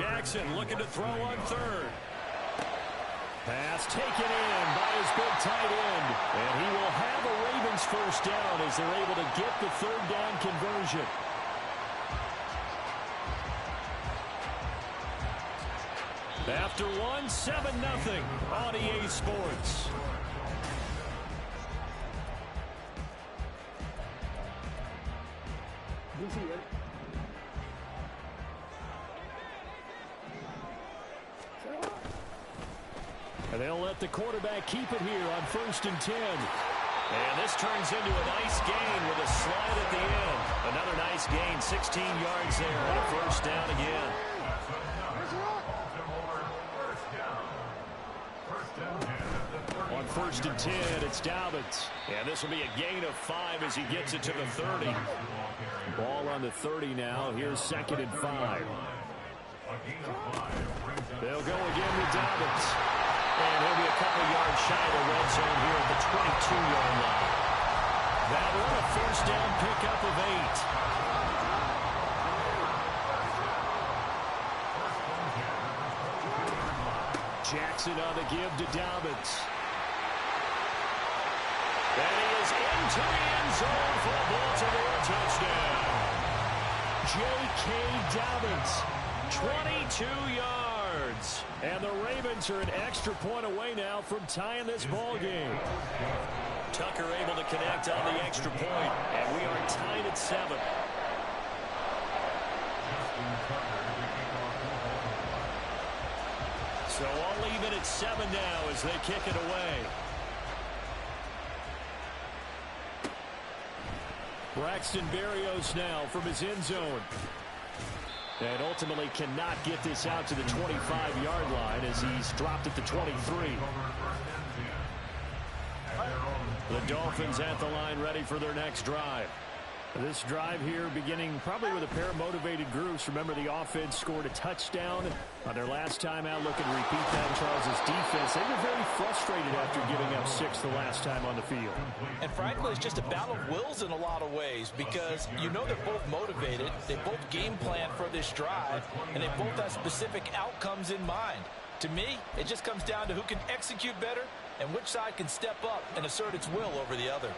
Jackson looking to throw on third. Pass taken in by his big tight end. And he will have a Ravens first down as they're able to get the third down conversion. After one, 7-0 on EA Sports. And they'll let the quarterback keep it here on 1st and 10. And this turns into a nice gain with a slide at the end. Another nice gain, 16 yards there, and a first down again. On 1st and 10, it's Dobbins. And this will be a gain of 5 as he gets it to the 30. Ball on the 30 now. Here's 2nd and 5. They'll go again with Dobbins. And he'll be a couple yards shy of the red zone here at the 22-yard line. That one, a first down pickup of 8. Jackson on the give to Dobbins. And he is into the end zone for a Baltimore touchdown. J.K. Dobbins, 22 yards. And the Ravens are an extra point away now from tying this ball game. Tucker able to connect on the extra point, and we are tied at 7. So all even at 7 now as they kick it away. Braxton Berrios now from his end zone. And ultimately cannot get this out to the 25-yard line as he's dropped at the 23. The Dolphins at the line ready for their next drive. This drive here beginning probably with a pair of motivated groups. Remember, the offense scored a touchdown on their last time out. Looking to repeat that in Charles' defense. They were very frustrated after giving up 6 the last time on the field. And frankly, it's just a battle of wills in a lot of ways because you know they're both motivated. They both game plan for this drive, and they both have specific outcomes in mind. To me, it just comes down to who can execute better and which side can step up and assert its will over the other.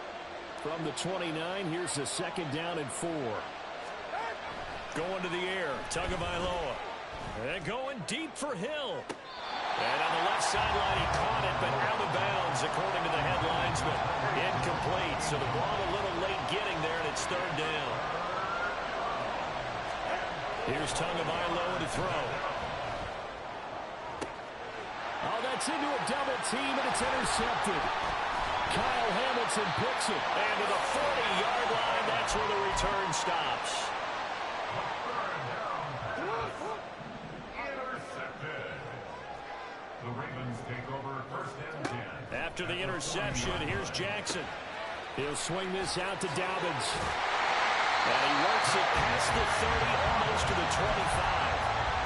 From the 29, here's the 2nd down and 4. Going to the air, Tagovailoa. And going deep for Hill. And on the left sideline, he caught it, but out of bounds, according to the headlinesman. Incomplete, so the ball a little late getting there, and it's 3rd down. Here's Tagovailoa to throw. Oh, that's into a double team, and it's intercepted. Kyle Hamilton picks it. And to the 40-yard line, that's where the return stops. Intercepted. The Ravens take over 1st and 10. After the interception, here's Jackson. He'll swing this out to Dobbins. And he works it past the 30, almost to the 25.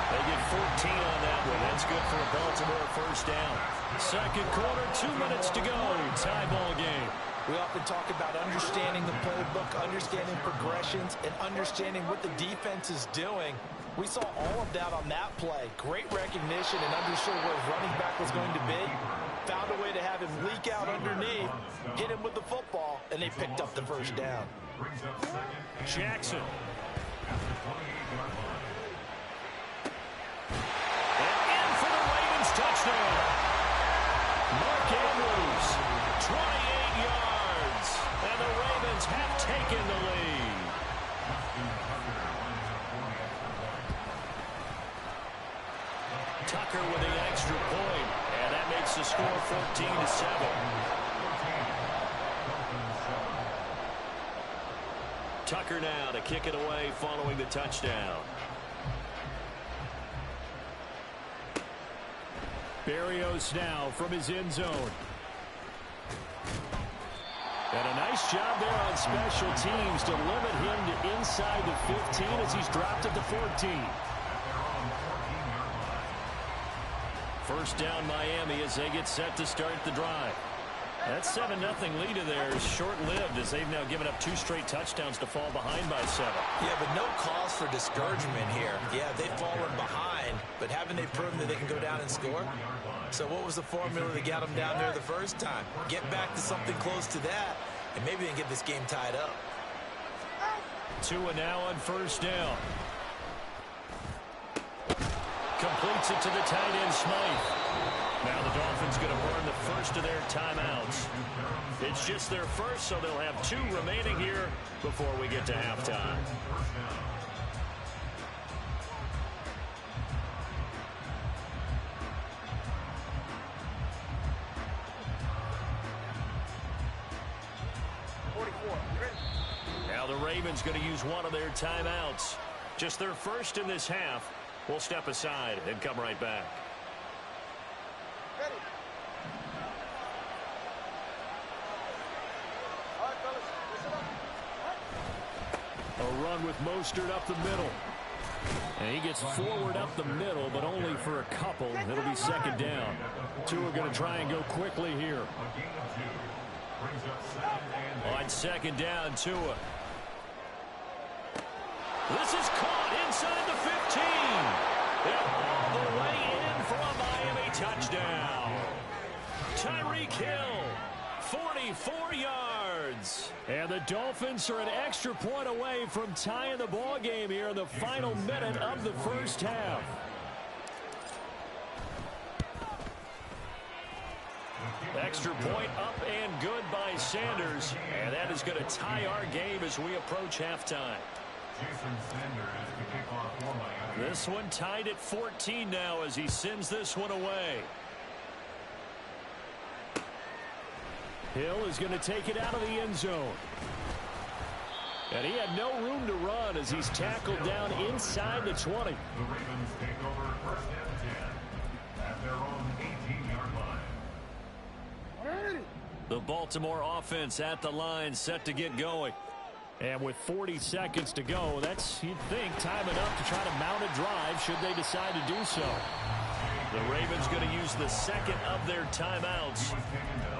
They get 14 on that one. That's good for a Baltimore first down. 2nd quarter, 2 minutes to go. Tie ball game. We often talk about understanding the playbook, understanding progressions, and understanding what the defense is doing. We saw all of that on that play. Great recognition and understood where his running back was going to be. Found a way to have him leak out underneath, hit him with the football, and they picked up the first down. Jackson. Touchdown. Mark Andrews, 28 yards. And the Ravens have taken the lead. Tucker with the extra point. And that makes the score 14-7. Tucker now to kick it away following the touchdown. Berrios now from his end zone. And a nice job there on special teams to limit him to inside the 15 as he's dropped at the 14. First down Miami as they get set to start the drive. That 7-0 lead of theirs short-lived as they've now given up 2 straight touchdowns to fall behind by 7. Yeah, but no cause for discouragement here. Yeah, they've fallen behind, but haven't they proven that they can go down and score? So what was the formula that got them down there the first time? Get back to something close to that, and maybe they can get this game tied up. Tua now on first down. Completes it to the tight end, Smythe. Now the Dolphins going to burn the first of their timeouts. It's just their first, so they'll have 2 remaining here before we get to halftime. Now the Ravens going to use one of their timeouts. Just their first in this half. We'll step aside and come right back. Ready. All right, fellas, listen up. A run with Mostert up the middle. And he gets forward up the middle, but only for a couple. It'll be second down. Tua going to try and go quickly here. On second down, Tua. This is caught inside the 15. And all the way in for a Miami touchdown. Tyreek Hill, 44 yards. And the Dolphins are an extra point away from tying the ball game here in the final minute of the first half. Extra point up and good by Sanders. And that is going to tie our game as we approach halftime. This one tied at 14 now as he sends this one away. Hill is going to take it out of the end zone. And he had no room to run as he's tackled down inside the 20. The Ravens take over first and 10 at their own 18-yard line. The Baltimore offense at the line, set to get going. And with 40 seconds to go, that's, you'd think, time enough to try to mount a drive should they decide to do so. The Ravens going to use the second of their timeouts,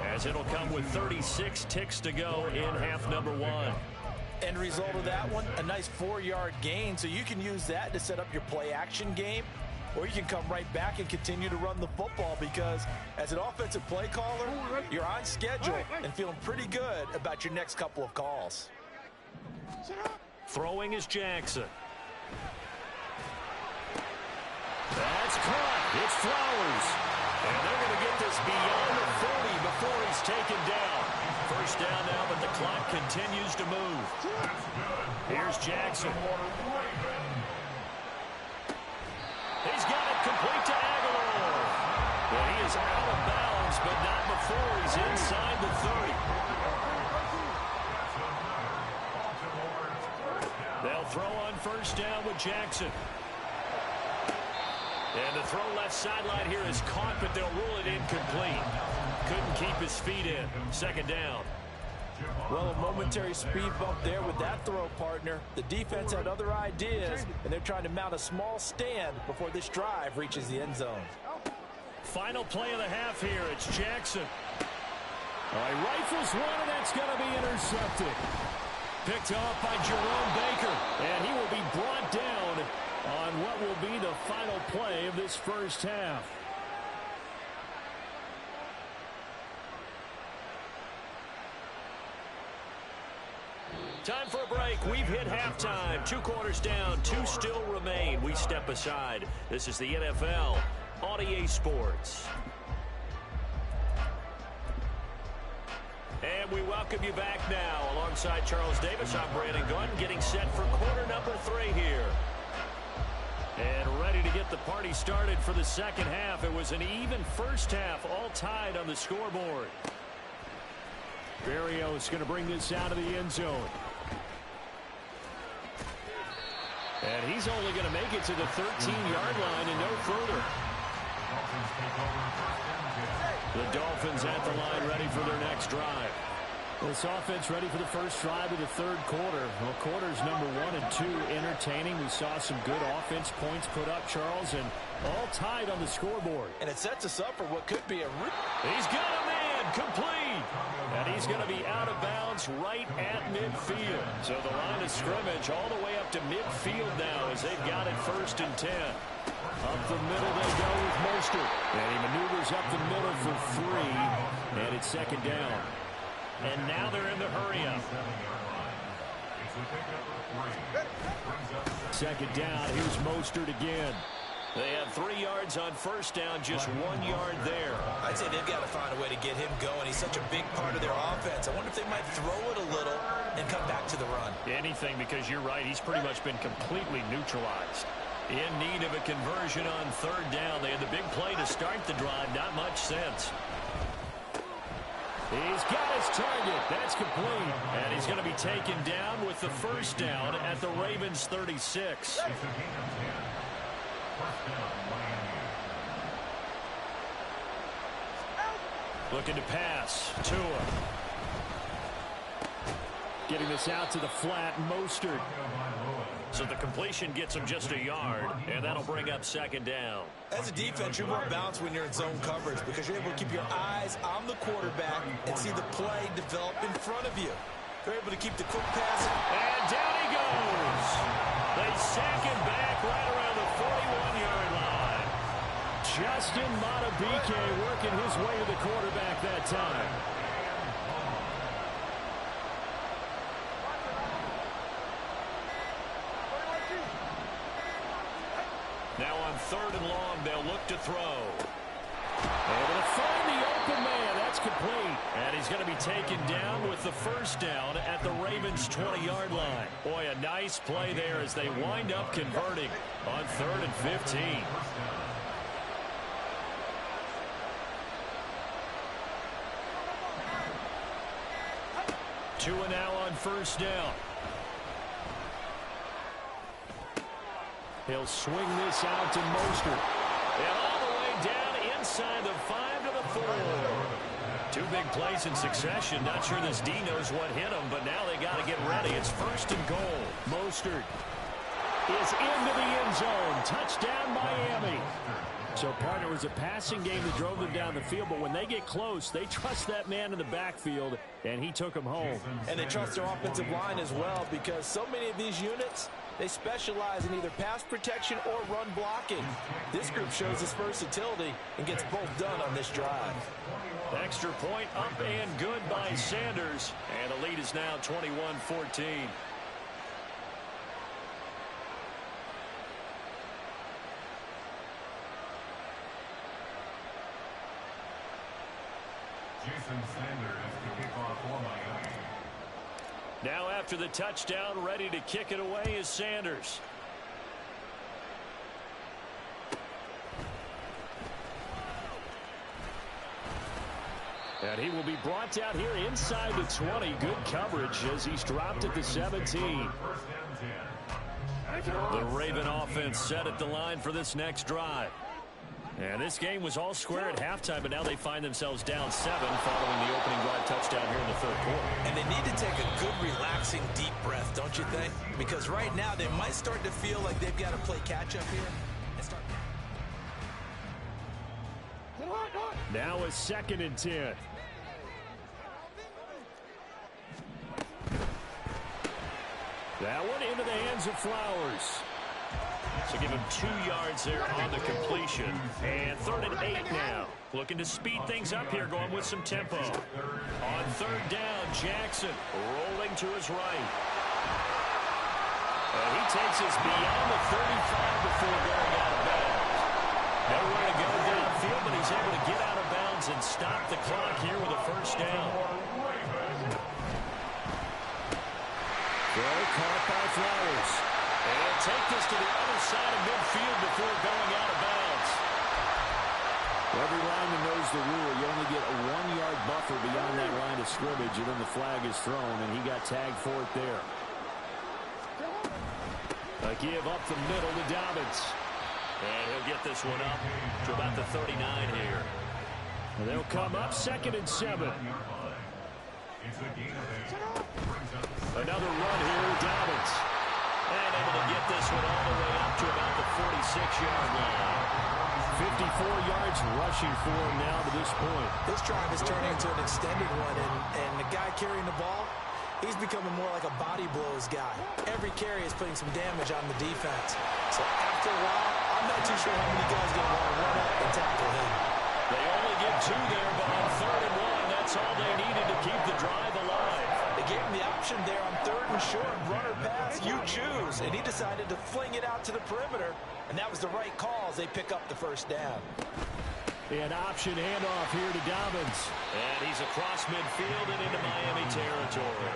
as it'll come with 36 ticks to go in half number 1. End result of that one, a nice 4-yard gain, so you can use that to set up your play-action game, or you can come right back and continue to run the football because as an offensive play caller, you're on schedule and feeling pretty good about your next couple of calls. Throwing is Jackson. That's caught. It's Flowers. And they're going to get this beyond the 40 before he's taken down. First down now, but the clock continues to move. Here's Jackson. He's got it complete to Aguilar. Well, he is out of bounds, but not before he's inside the 30. They'll throw on first down with Jackson. And the throw left sideline here is caught, but they'll rule it incomplete. Couldn't keep his feet in. Second down. Well, a momentary speed bump there with that throw, partner. The defense had other ideas, and they're trying to mount a small stand before this drive reaches the end zone. Final play of the half here. It's Jackson. All right, rifles one, and that's going to be intercepted. Picked off by Jerome Baker, and he will be brought down on what will be the final play of this first half. Time for a break. We've hit halftime. 2 quarters down, 2 still remain. We step aside. This is the NFL on EA Sports. And we welcome you back now. Alongside Charles Davis, I'm Brandon Gunn, getting set for quarter number 3 here. And ready to get the party started for the second half. It was an even first half, all tied on the scoreboard. Berrios going to bring this out of the end zone. And he's only going to make it to the 13-yard line and no further. The Dolphins at the line, ready for their next drive. This offense ready for the first drive of the third quarter. Well, quarters number 1 and 2 entertaining. We saw some good offense points put up, Charles, and all tied on the scoreboard. And it sets us up for what could be a... He's got a man complete. And he's going to be out of bounds right at midfield. So the line of scrimmage all the way up to midfield now as they've got it 1st and 10. Up the middle they go with Mostert. And he maneuvers up the middle for 3. And it's 2nd down. And now they're in the hurry-up. 2nd down. Here's Mostert again. They have 3 yards on 1st down, just 1 yard there. I'd say they've got to find a way to get him going. He's such a big part of their offense. I wonder if they might throw it a little and come back to the run. Anything, because you're right. He's pretty much been completely neutralized. In need of a conversion on 3rd down. They had the big play to start the drive. Not much sense. He's got his target. That's complete. And he's going to be taken down with the 1st down at the Ravens 36. Looking to pass. Tua. Getting this out to the flat. Mostert. So the completion gets him just a yard, and that'll bring up 2nd down. As a defense, you're more balanced when you're in zone coverage because you're able to keep your eyes on the quarterback and see the play develop in front of you. They're able to keep the quick pass. And down he goes. They sack him back right around the 41-yard line. Justin Madubuike working his way to the quarterback that time. Now on 3rd and long, they'll look to throw. Able to find the open man. That's complete. And he's going to be taken down with the 1st down at the Ravens' 20-yard line. Boy, a nice play there as they wind up converting on 3rd and 15. Tua now on 1st down. He'll swing this out to Mostert. And all the way down inside the 5 to the 4. 2 big plays in succession. Not sure this D knows what hit him, but now they got to get ready. It's 1st and goal. Mostert is into the end zone. Touchdown, Miami. So, partner, it was a passing game that drove them down the field, but when they get close, they trust that man in the backfield, and he took them home. And they trust their offensive line as well because so many of these units, they specialize in either pass protection or run blocking. This group shows its versatility and gets both done on this drive. Extra point up and good by Sanders, and the lead is now 21-14. Jason Sanders to kick off for Miami. Now after the touchdown, ready to kick it away is Sanders. And he will be brought down here inside the 20. Good coverage as he's dropped at the 17. The Raven offense set at the line for this next drive. And this game was all square at halftime, but now they find themselves down 7 following the opening drive touchdown here in the 3rd quarter. And they need to take a good, relaxing, deep breath, don't you think? Because right now they might start to feel like they've got to play catch-up here. Now a 2nd and 10. That one into the hands of Flowers. So give him 2 yards there on the completion. And 3rd and 8 now. Looking to speed things up here, going with some tempo. On 3rd down, Jackson rolling to his right. And he takes us beyond the 35 before going out of bounds. Nowhere to go downfield, but he's able to get out of bounds and stop the clock here with a 1st down. Throw caught by Flowers. And he'll take this to the other side of midfield before going out of bounds. Every lineman knows the rule. You only get a 1-yard buffer beyond that line of scrimmage, and then the flag is thrown, and he got tagged for it there. A give up the middle to Dobbins. And he'll get this one up to about the 39 here. And they'll come up 2nd and 7. Another run here, Dobbins. And able to get this one all the way up to about the 46-yard line. 54 yards rushing for him now to this point. This drive is turning into an extended one, and the guy carrying the ball, he's becoming more like a body blows guy. Every carry is putting some damage on the defense. So after a while, I'm not too sure how many guys are going to want to run up and tackle him. They only get 2 there, but on 3rd and 1, that's all they needed to keep the drive alive. They gave him the option there on 3rd and short, run or pass, you choose. And he decided to fling it out to the perimeter, and that was the right call as they pick up the first down. An option handoff here to Dobbins. And he's across midfield and into Miami territory.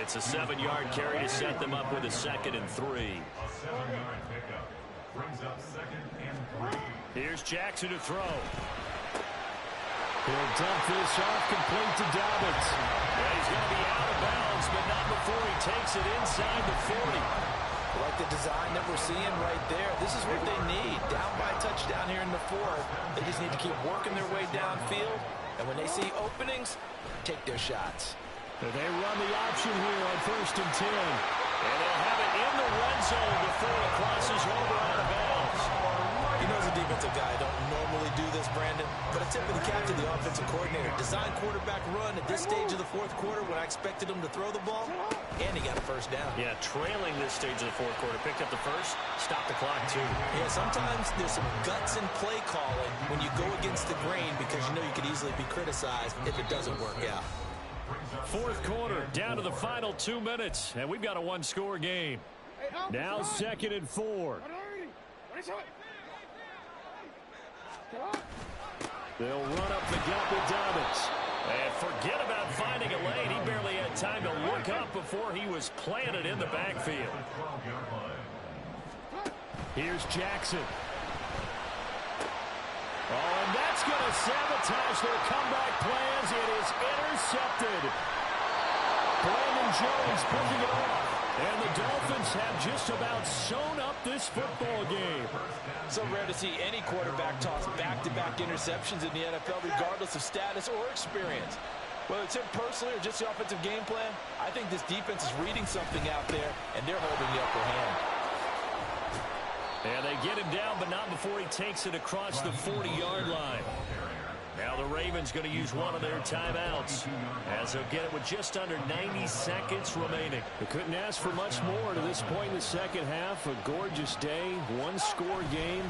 It's a 7-yard carry to set them up with a 2nd and 3. A 7-yard pickup brings up 2nd and 3. Here's Jackson to throw. He'll dump this off complete to Dobbins. And he's going to be out of bounds, but not before he takes it inside the 40. Like the design that we're seeing right there. This is what they need. Down by a touchdown here in the 4th. They just need to keep working their way downfield. And when they see openings, take their shots. They run the option here on 1st and 10. And they'll have it in the red zone before it crosses over out of bounds. You know, as a defensive guy, I don't normally do this, Brandon, but I tip of the cap to the offensive coordinator. Design quarterback run at this stage of the 4th quarter when I expected him to throw the ball, and he got a first down. Yeah, trailing this stage of the 4th quarter. Picked up the first, stopped the clock too. Yeah, sometimes there's some guts in play calling when you go against the grain because you know you could easily be criticized if it doesn't work out. 4th quarter, down to the final 2 minutes, and we've got a 1-score game. Now 2nd and 4. They'll run up the gut with Dobbins. And forget about finding a lane. He barely had time to look up before he was planted in the backfield. Here's Jackson. Oh, and that's going to sabotage their comeback plans. It is intercepted. Brandon Jones picking it off. And the Dolphins have just about sewn up this football game. So rare to see any quarterback toss back-to-back interceptions in the NFL, regardless of status or experience. Whether it's him personally or just the offensive game plan, I think this defense is reading something out there, and they're holding the upper hand. And they get him down, but not before he takes it across the 40-yard line. Now the Ravens going to use one of their timeouts as they'll get it with just under 90 seconds remaining. They couldn't ask for much more to this point in the second half. A gorgeous day, 1-score game.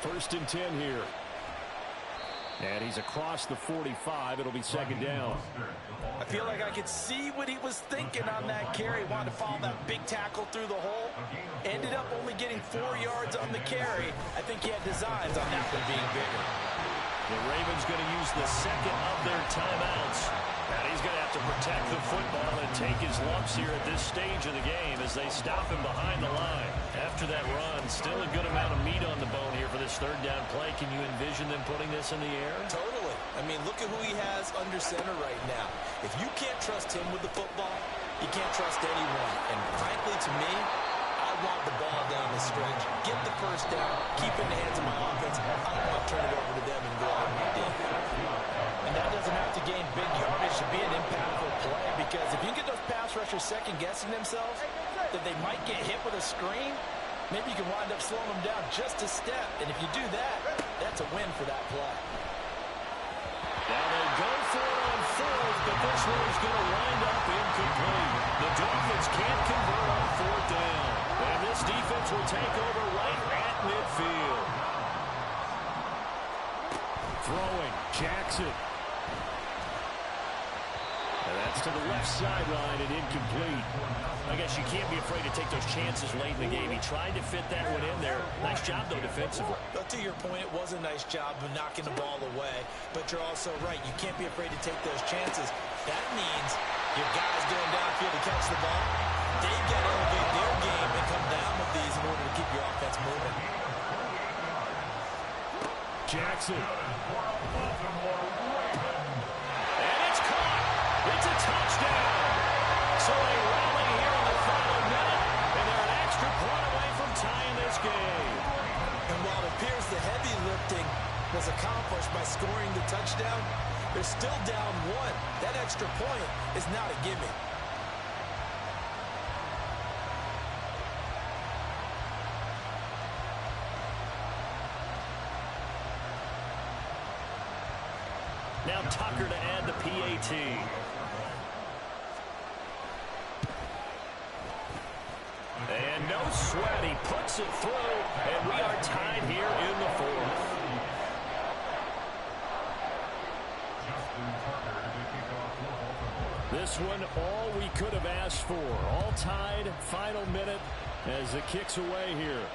1st and 10 here. And he's across the 45. It'll be 2nd down. I feel like I could see what he was thinking on that carry. Wanted to follow that big tackle through the hole. Ended up only getting 4 yards on the carry. I think he had designs on that one being bigger. The Ravens going to use the 2nd of their timeouts. And he's going to have to protect the football and take his lumps here at this stage of the game as they stop him behind the line. After that run, still a good amount of meat on the bone here for this 3rd down play. Can you envision them putting this in the air? Totally. I mean, look at who he has under center right now. If you can't trust him with the football, you can't trust anyone. And frankly, to me, I want the ball down the stretch, get the first down, keep it in the hands of my offense. I don't want to turn it over to them and go out and do it. And that doesn't have to gain big yardage to be an impactful play, because if you get those pass rushers second-guessing themselves, that they might get hit with a screen, maybe you can wind up slowing them down just a step. And if you do that, that's a win for that play. Now they go for it on 4th, but this one is going to wind up incomplete. The Dolphins can't convert on 4th down. And this defense will take over right at midfield. Throwing, Jackson. And that's to the left sideline and incomplete. I guess you can't be afraid to take those chances late in the game. He tried to fit that one in there. Nice job, though, defensively. But to your point, it was a nice job of knocking the ball away. But you're also right. You can't be afraid to take those chances. That means your guys going downfield to catch the ball, they've got to elevate their game and come down with these in order to keep your offense moving. Jackson. And it's caught. It's a touchdown. So they rally here in the final minute, and they're an extra point away from tying this game. And while it appears the heavy lifting was accomplished by scoring the touchdown, they're still down 1. That extra point is not a gimme. Now Tucker to add the PAT. And no sweat. He puts it through, and we are tied here in the fourth. This one, all we could have asked for. All tied, final minute as it kicks away here.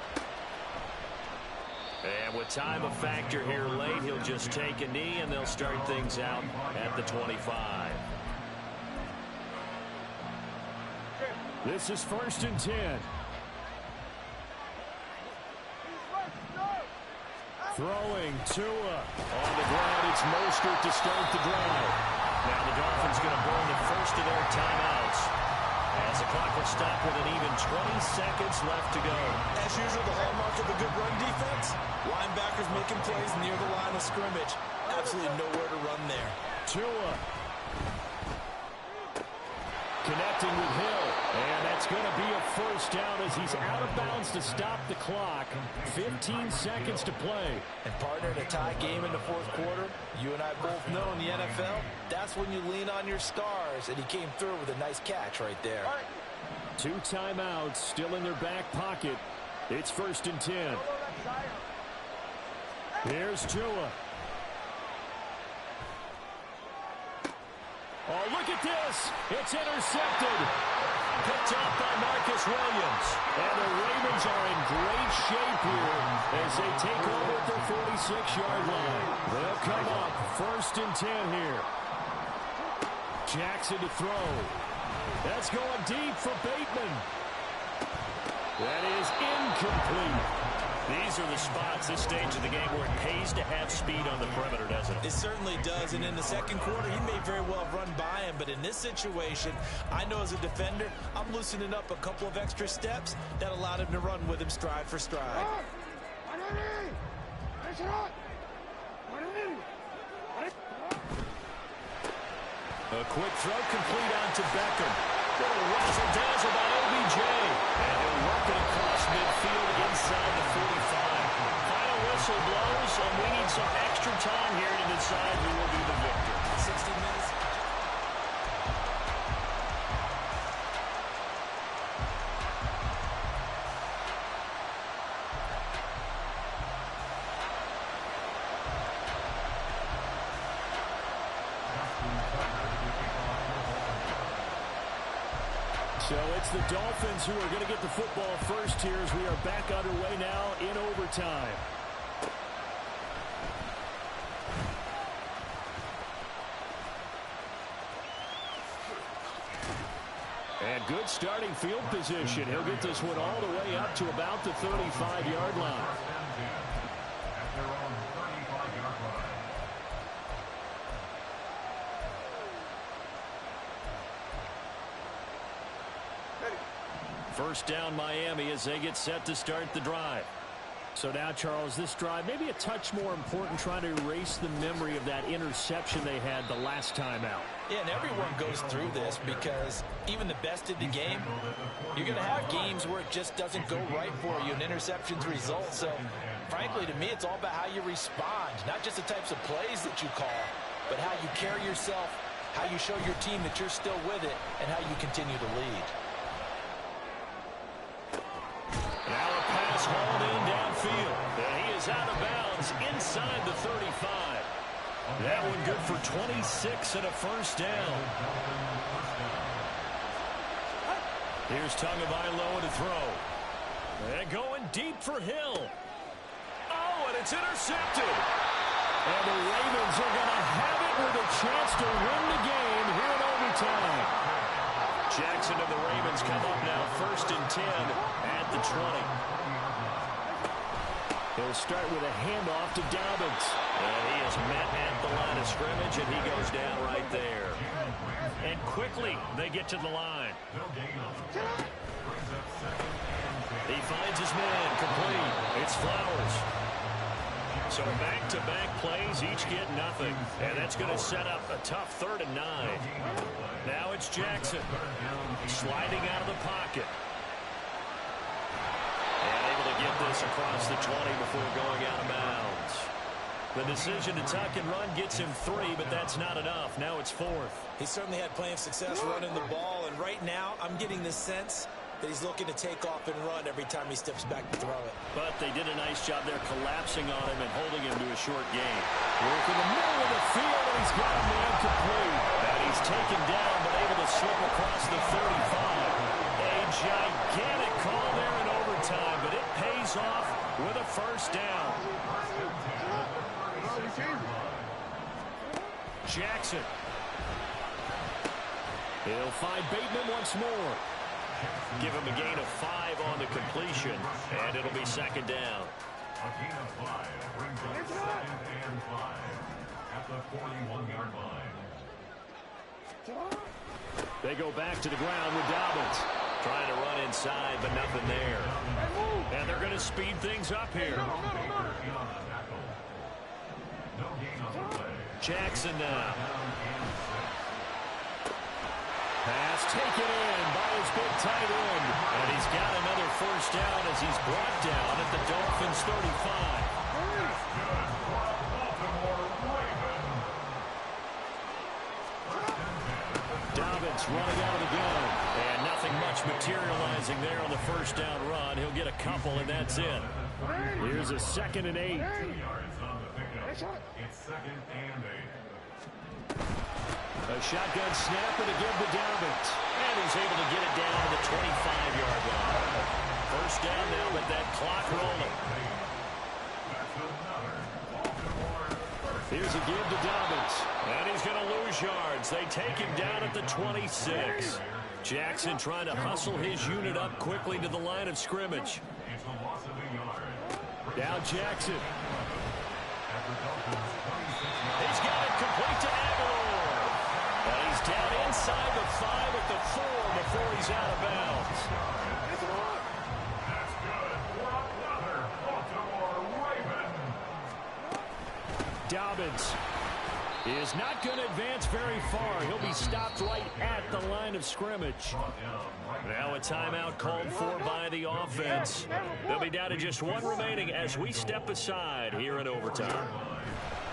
And with time a factor here late, he'll just take a knee, and they'll start things out at the 25. This is 1st and 10. Throwing Tua. On the ground, it's Mostert to start the drive. Now the Dolphins going to burn the first of their timeouts, as the clock will stop with an even 20 seconds left to go. As usual, the hallmark of a good run defense, linebackers making plays near the line of scrimmage. Absolutely nowhere to run there. Tua. Connecting with Hill. And that's going to be a first down as he's out of bounds to stop the clock. 15 seconds to play. And partner, in a tie game in the fourth quarter, you and I both know in the NFL, that's when you lean on your stars. And he came through with a nice catch right there. 2 timeouts still in their back pocket. It's 1st and 10. Here's Tua. Oh, look at this. It's intercepted. Picked off by Marcus Williams. And the Ravens are in great shape here as they take over at their 46-yard line. They'll come up 1st and 10 here. Jackson to throw. That's going deep for Bateman. That is incomplete. These are the spots, this stage of the game, where it pays to have speed on the perimeter, doesn't it? It certainly does, and in the second quarter, he may very well have run by him, but in this situation, I know as a defender, I'm loosening up a couple of extra steps that allowed him to run with him stride for stride. A quick throw complete on to Beckham. Little razzle-dazzle by OBJ. And he'll work it across midfield inside the 45. Final whistle blows, and we need some extra time here to decide who will be the victor. 60 minutes. So it's the Dolphins who are going to get the football first here as we are back underway now in overtime. And good starting field position. He'll get this one all the way up to about the 35-yard line. At their own 35-yard line. First down Miami as they get set to start the drive. So now, Charles, this drive maybe a touch more important, trying to erase the memory of that interception they had the last time out. Yeah, and everyone goes through this because even the best in the game, you're going to have games where it just doesn't go right for you and interceptions result. So, frankly, to me, it's all about how you respond, not just the types of plays that you call, but how you carry yourself, how you show your team that you're still with it, and how you continue to lead. Now a pass hauled in downfield. And he is out of bounds inside the 35. That one good for 26 and a first down. Here's Tagovailoa to throw. And going deep for Hill. Oh, and it's intercepted. And the Ravens are going to have it with a chance to win the game here in overtime. Jackson and the Ravens come up now 1st and 10 at the 20. They'll start with a handoff to Dobbins. And he is met at the line of scrimmage, and he goes down right there. And quickly, they get to the line. He finds his man complete. It's Flowers. So back-to-back plays, each get nothing. And that's going to set up a tough 3rd and 9. Now it's Jackson sliding out of the pocket. And able to get this across the 20 before going out of bounds. The decision to tuck and run gets him 3, but that's not enough. Now it's 4th. He certainly had plenty of success running the ball, and right now I'm getting the sense that he's looking to take off and run every time he steps back to throw it. But they did a nice job there collapsing on him and holding him to a short gain. Work in the middle of the field, and he's got a man complete. And he's taken down, but able to slip across the 35. A gigantic call there in overtime, but it pays off with a first down. Jackson. He'll find Bateman once more. Give him a gain of 5 on the completion, and it'll be second down. A gain of 5 brings up 2nd and 5 at the 41-yard line. They go back to the ground with Dobbins. Trying to run inside, but nothing there. And they're going to speed things up here. Jackson now. Pass taken in by his big tight end. And he's got another first down as he's brought down at the Dolphins' 35. Dobbins running out of the gun. And nothing much materializing there on the first down run. He'll get a couple, and that's it. Here's a 2nd and 8. It's 2nd and 8. A shotgun snap and a give to Dobbins. And he's able to get it down to the 25-yard line. First down now, but that clock rolling. Here's a give to Dobbins. And he's going to lose yards. They take him down at the 26. Jackson trying to hustle his unit up quickly to the line of scrimmage. Now Jackson. He's got it complete to Aguilar. And he's down inside the 5 at the 4 before he's out of bounds. That's good for another Baltimore Raven. Dobbins is not going to advance very far. He'll be stopped right at the line of scrimmage. Now a timeout called for by the offense. They'll be down to just 1 remaining as we step aside here in overtime.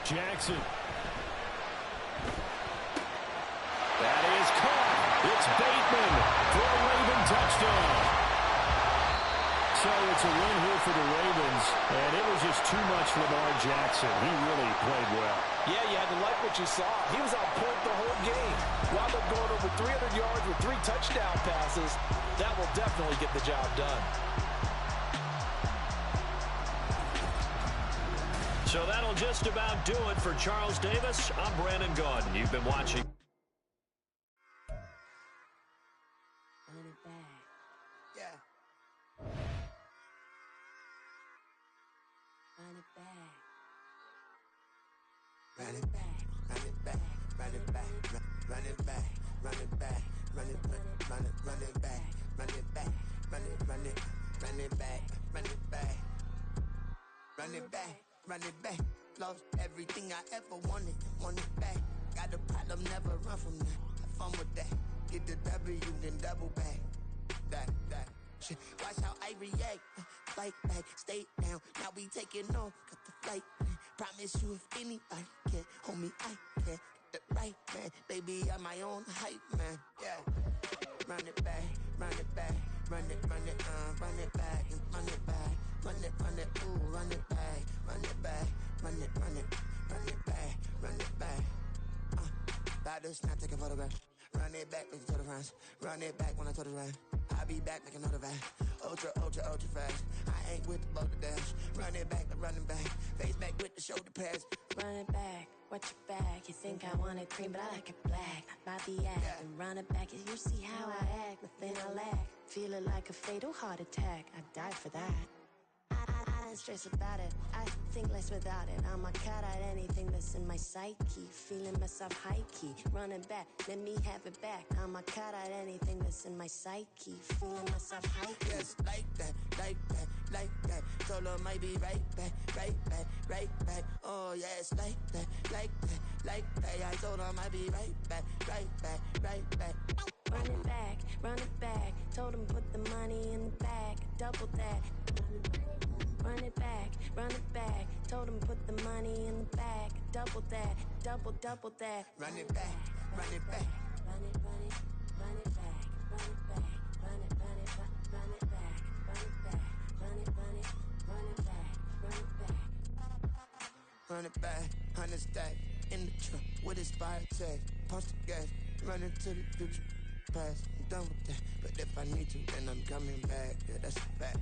Jackson. That is caught. It's Bateman for a Raven touchdown. So it's a win here for the Ravens, and it was just too much for Lamar Jackson. He really played well. Yeah, you had to like what you saw. He was on point the whole game. Wound up going over 300 yards with 3 touchdown passes. That will definitely get the job done. So that'll just about do it for Charles Davis. I'm Brandon Gaudin. You've been watching. Run it back, run it back, run it back, run it back, run it back, run it back, run it back, run it back, run it back, run it back, run it back, run it back. Lost everything I ever wanted, want it back. Got a problem, never run from that. Have fun with that. Get the W, then double back. That shit. Watch how I react. Fight back, stay down. Now we taking off, cut the flight. Promise you if anybody can, homie, I can. Get the right man, baby, I'm my own hype man. Yeah. Run it back, run it back, run it back, and run it back, run it, ooh, run it back, run it back, run it back, run it back. About to snap, take a photograph. Run it back, make it to the friends. Run it back when I told it right. I'll be back, make another back. Ultra fast. I ain't with the boat to dash. Run it back, running back. Face back with the shoulder pads. Run it back, watch your back. You think I want it cream, but I like it black. Not by the act. And run it back, you see how I act. Nothing I lack. Feel it like a fatal heart attack. I die for that. I don't stress about it. I think less without it. I'ma cut out anything that's in my psyche. Feeling myself high-key. Running back, let me have it back. I'ma cut out anything that's in my psyche. Feeling myself high-key. Yes, like that, like that, like that. Told her might be right back, right back, right back. Oh, yes, like that, like that, like that. I told her might be right back, right back, right back. Run it back, run it back. Told him put the money in the bag. Double that. Run it back, run it back. Told told him put the money in the bag. Double that, double that. Run it back, run it back. Run it, run it, run it back. Run it back, run it, run it, run it back. Run it back, run it, run it, run it back. Run it back. Run it back, 100 stack in the truck with expired tag. Punch the gas, run into the future past. I'm done with that, but if I need to, then I'm coming back. Yeah, that's a fact.